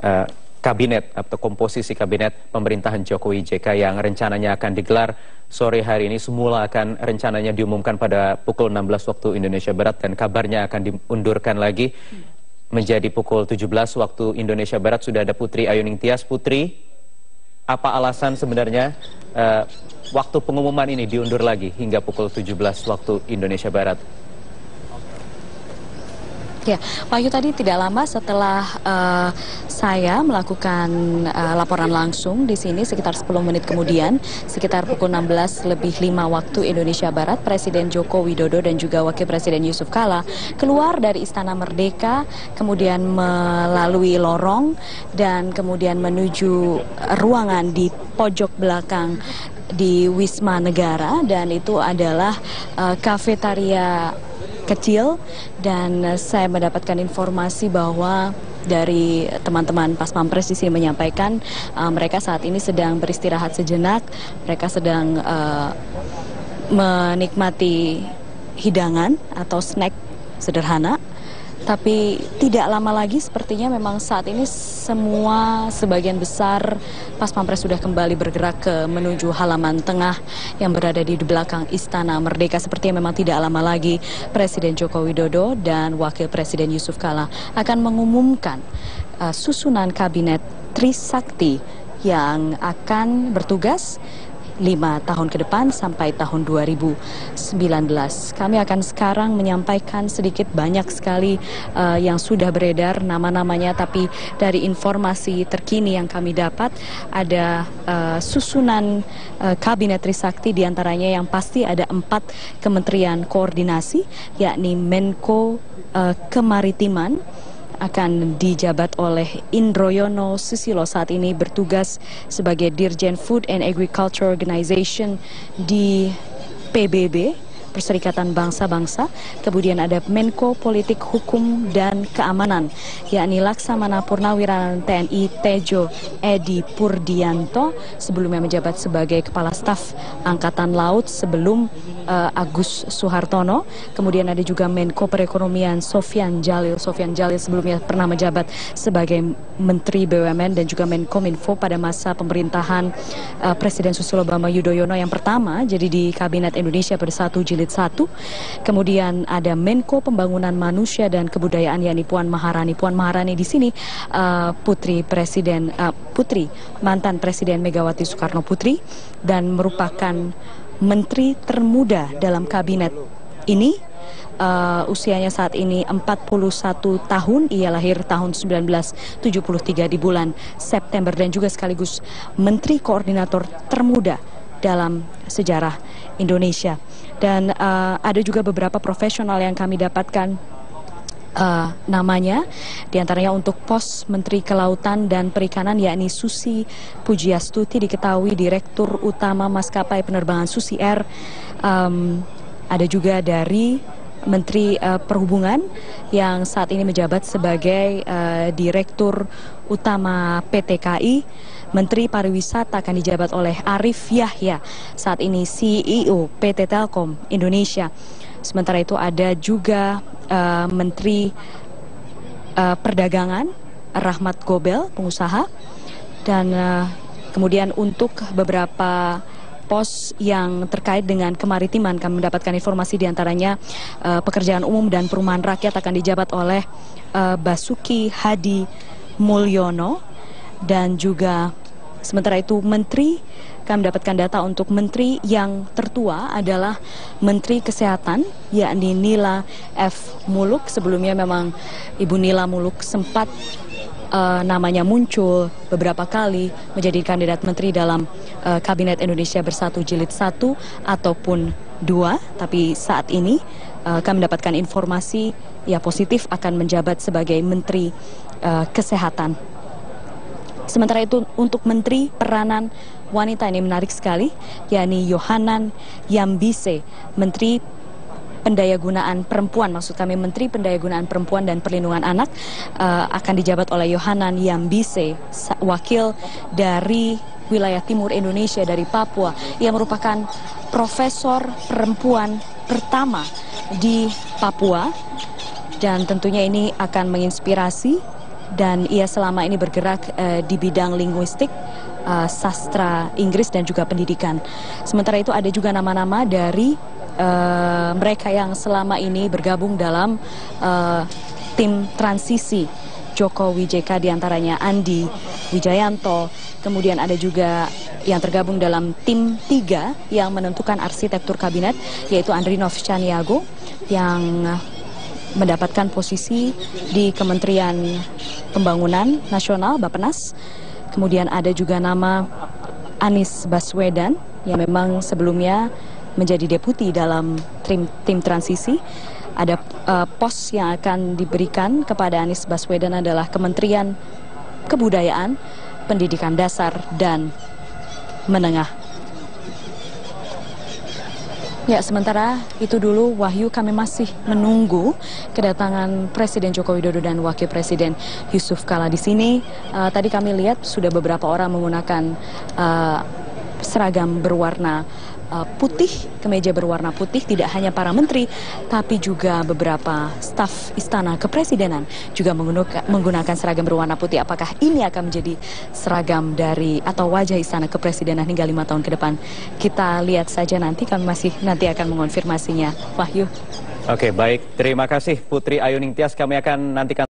eh, kabinet atau komposisi kabinet pemerintahan Jokowi JK yang rencananya akan digelar sore hari ini. Semula akan rencananya diumumkan pada pukul 16 waktu Indonesia Barat dan kabarnya akan diundurkan lagi menjadi pukul 17 waktu Indonesia Barat. Sudah ada Putri Ayuning Tias. Putri, apa alasan sebenarnya waktu pengumuman ini diundur lagi hingga pukul 17 waktu Indonesia Barat? Ya, Pak Ayu, tadi tidak lama setelah saya melakukan laporan langsung di sini sekitar 10 menit kemudian, sekitar pukul 16:05 waktu Indonesia Barat, Presiden Joko Widodo dan juga Wakil Presiden Yusuf Kala keluar dari Istana Merdeka, kemudian melalui lorong dan kemudian menuju ruangan di pojok belakang di Wisma Negara, dan itu adalah kafetaria kecil. Dan saya mendapatkan informasi bahwa dari teman-teman Pas Pampres di sini menyampaikan mereka saat ini sedang beristirahat sejenak, mereka sedang menikmati hidangan atau snack sederhana. Tapi tidak lama lagi sepertinya memang saat ini semua sebagian besar Pas Pampres sudah kembali bergerak ke menuju halaman tengah yang berada di belakang Istana Merdeka. Sepertinya memang tidak lama lagi Presiden Joko Widodo dan Wakil Presiden Yusuf Kala akan mengumumkan susunan kabinet Trisakti yang akan bertugas 5 tahun ke depan sampai tahun 2019. Kami akan sekarang menyampaikan sedikit banyak sekali yang sudah beredar nama-namanya, tapi dari informasi terkini yang kami dapat ada susunan kabinet Trisakti, diantaranya yang pasti ada 4 kementerian koordinasi, yakni Menko Kemaritiman akan dijabat oleh Indroyono Susilo, saat ini bertugas sebagai Dirjen Food and Agriculture Organization di PBB, Perserikatan Bangsa-Bangsa. Kemudian ada Menko Politik Hukum dan Keamanan, yakni Laksamana Purnawirawan TNI Tejo Edi Purdianto, sebelumnya menjabat sebagai Kepala Staf Angkatan Laut sebelum Agus Suhartono. Kemudian ada juga Menko Perekonomian Sofyan Jalil. Sofyan Jalil sebelumnya pernah menjabat sebagai Menteri BUMN dan juga Menkominfo pada masa pemerintahan Presiden Susilo Bambang Yudhoyono yang pertama, jadi di Kabinet Indonesia Bersatu Jilid 1. Kemudian ada Menko Pembangunan Manusia dan Kebudayaan, yakni Puan Maharani. Puan Maharani di sini putri mantan Presiden Megawati Soekarno Putri dan merupakan menteri termuda dalam kabinet ini. Usianya saat ini 41 tahun, ia lahir tahun 1973 di bulan September dan juga sekaligus menteri koordinator termuda dalam sejarah Indonesia. Dan ada juga beberapa profesional yang kami dapatkan namanya, diantaranya untuk pos Menteri Kelautan dan Perikanan, yakni Susi Pujiastuti, diketahui Direktur Utama Maskapai Penerbangan Susi Air. Ada juga dari Menteri Perhubungan yang saat ini menjabat sebagai Direktur Utama PT KAI. Menteri Pariwisata akan dijabat oleh Arif Yahya, saat ini CEO PT Telkom Indonesia. Sementara itu ada juga Menteri Perdagangan Rahmat Gobel, pengusaha. Dan kemudian untuk beberapa pos yang terkait dengan kemaritiman, kami mendapatkan informasi diantaranya pekerjaan umum dan perumahan rakyat akan dijabat oleh Basuki Hadi Mulyono. Dan juga sementara itu menteri, kami mendapatkan data untuk menteri yang tertua adalah Menteri Kesehatan, yakni Nila F. Muluk. Sebelumnya memang Ibu Nila Muluk sempat namanya muncul beberapa kali menjadi kandidat menteri dalam Kabinet Indonesia Bersatu Jilid 1 ataupun 2. Tapi saat ini kami mendapatkan informasi ya positif akan menjabat sebagai Menteri Kesehatan. Sementara itu untuk Menteri Peranan Wanita, ini menarik sekali, yakni Yohanan Yambise, Menteri Pendayagunaan Perempuan, maksud kami Menteri Pendayagunaan Perempuan dan Perlindungan Anak, akan dijabat oleh Yohanan Yambise, wakil dari wilayah timur Indonesia dari Papua. Ia merupakan profesor perempuan pertama di Papua, dan tentunya ini akan menginspirasi dan ia selama ini bergerak di bidang linguistik, sastra Inggris dan juga pendidikan. Sementara itu ada juga nama-nama dari mereka yang selama ini bergabung dalam tim transisi Jokowi JK, diantaranya Andi Wijayanto, kemudian ada juga yang tergabung dalam tim 3 yang menentukan arsitektur kabinet, yaitu Andrinov Caniago yang mendapatkan posisi di Kementerian Pembangunan Nasional Bappenas. Kemudian ada juga nama Anies Baswedan yang memang sebelumnya menjadi deputi dalam tim transisi. Ada pos yang akan diberikan kepada Anies Baswedan adalah Kementerian Kebudayaan, Pendidikan Dasar, dan Menengah. Ya, sementara itu dulu Wahyu, kami masih menunggu kedatangan Presiden Joko Widodo dan Wakil Presiden Yusuf Kala di sini. Tadi kami lihat sudah beberapa orang menggunakan seragam berwarna putih, kemeja berwarna putih. Tidak hanya para menteri, tapi juga beberapa staf Istana Kepresidenan juga menggunakan seragam berwarna putih. Apakah ini akan menjadi seragam dari atau wajah Istana Kepresidenan hingga 5 tahun ke depan? Kita lihat saja nanti, kami masih nanti akan mengonfirmasinya. Wahyu. Oke, baik. Terima kasih Putri Ayu Ningtyas. Kami akan nantikan